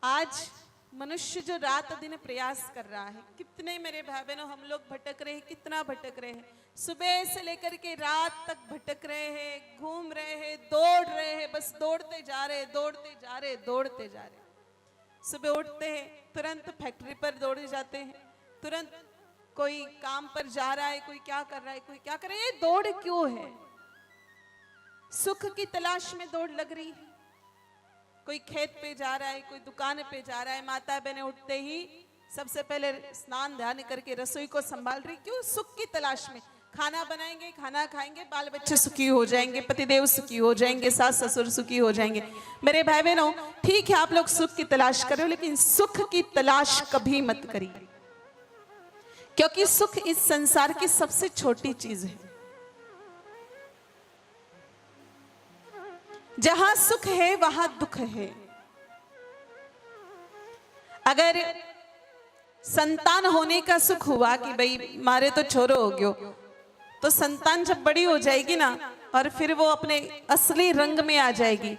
आज मनुष्य जो रात दिन प्रयास कर रहा है, कितने मेरे भाई बहनों हम लोग भटक रहे हैं, कितना भटक रहे हैं, सुबह से लेकर के रात तक भटक रहे हैं, घूम रहे हैं, दौड़ रहे हैं, बस दौड़ते जा रहे, दौड़ते जा रहे, दौड़ते जा रहे। सुबह उठते हैं तुरंत फैक्ट्री पर दौड़े जाते हैं, तुरंत कोई काम पर जा रहा है, कोई क्या कर रहा है, कोई क्या कर रहा है। ये दौड़ क्यों है? सुख की तलाश में दौड़ लग रही है। कोई खेत पे जा रहा है, कोई दुकान पे जा रहा है, माता बहनें उठते ही सबसे पहले स्नान ध्यान करके रसोई को संभाल रही, क्यों? सुख की तलाश में। खाना बनाएंगे, खाना खाएंगे, बाल बच्चे सुखी हो जाएंगे, पतिदेव सुखी हो जाएंगे, सास ससुर सुखी हो जाएंगे। मेरे भाई बहनों, ठीक है आप लोग सुख की तलाश कर रहे हो, लेकिन सुख की तलाश कभी मत करिए, क्योंकि सुख इस संसार की सबसे छोटी चीज है। जहां सुख है वहां दुख है। अगर संतान होने का सुख हुआ कि भाई मारे तो छोरो हो गयो, तो संतान जब बड़ी हो जाएगी ना और फिर वो अपने असली रंग में आ जाएगी,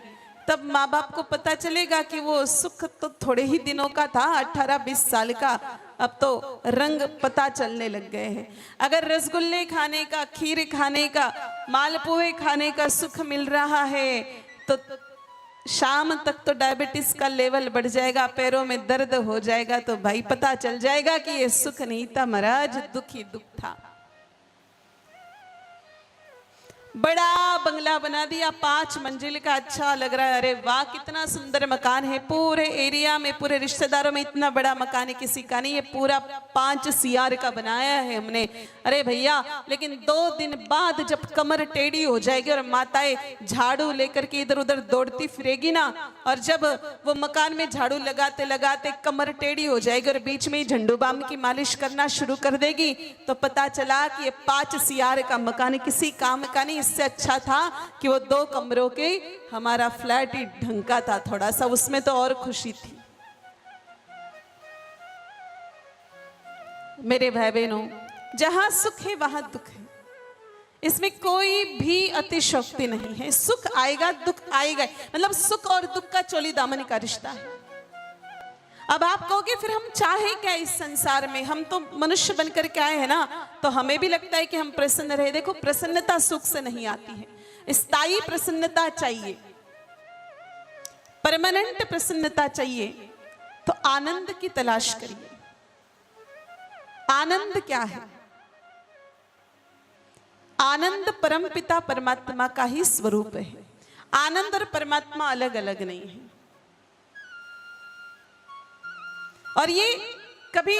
तब माँ बाप को पता चलेगा कि वो सुख तो थोड़े ही दिनों का था, 18-20 साल का, अब तो रंग पता चलने लग गए हैं। अगर रसगुल्ले खाने का, खीर खाने का, मालपुए खाने का सुख मिल रहा है, तो शाम तक तो डायबिटीज का लेवल बढ़ जाएगा, पैरों में दर्द हो जाएगा, तो भाई पता चल जाएगा कि ये सुख नहीं था महाराज, दुख ही दुख था। बड़ा बंगला बना दिया, 5 मंजिल का, अच्छा लग रहा है, अरे वाह कितना सुंदर मकान है, पूरे एरिया में, पूरे रिश्तेदारों में इतना बड़ा मकान है किसी का नहीं, ये पूरा 5 CR का बनाया है हमने। अरे भैया, लेकिन 2 दिन बाद जब कमर टेढ़ी हो जाएगी और माताएं झाड़ू लेकर के इधर उधर दौड़ती फिरेगी ना, और जब वो मकान में झाड़ू लगाते लगाते कमर टेढ़ी हो जाएगी और बीच में ही झंडू बाम की मालिश करना शुरू कर देगी, तो पता चला कि ये 5 CR का मकान किसी काम का नहीं। इससे अच्छा था कि वो 2 कमरों के हमारा फ्लैट ही ढंग का था थोड़ा सा, उसमें तो और खुशी थी। मेरे भाई बहनों, जहां सुख है वहां दुख है, इसमें कोई भी अतिशयोक्ति नहीं है। सुख आएगा, दुख आएगा, मतलब सुख और दुख का चोली दामन का रिश्ता है। अब आप कहोगे फिर हम चाहे क्या इस संसार में, हम तो मनुष्य बनकर के आए हैं ना, तो हमें भी लगता है कि हम प्रसन्न रहे। देखो, प्रसन्नता सुख से नहीं आती है, स्थायी प्रसन्नता चाहिए, परमानेंट प्रसन्नता चाहिए, तो आनंद की तलाश करिए। आनंद क्या है? आनंद परमपिता परमात्मा का ही स्वरूप है। आनंद और परमात्मा अलग अलग नहीं है, और ये कभी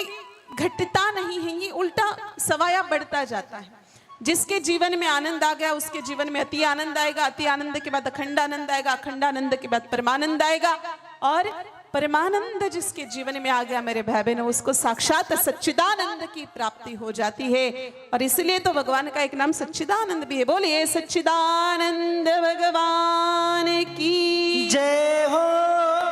घटता नहीं है, ये उल्टा सवाया बढ़ता जाता है। जिसके जीवन में आनंद आ गया उसके जीवन में अति आनंद आएगा, अति आनंद के बाद अखंड आनंद आएगा, अखंड आनंद के बाद परमानंद आएगा, और परमानंद जिसके जीवन में आ गया मेरे भाई बहनों, उसको साक्षात सच्चिदानंद की प्राप्ति हो जाती है। और इसलिए तो भगवान का एक नाम सच्चिदानंद भी है। बोलिए सच्चिदानंद भगवान की जय हो।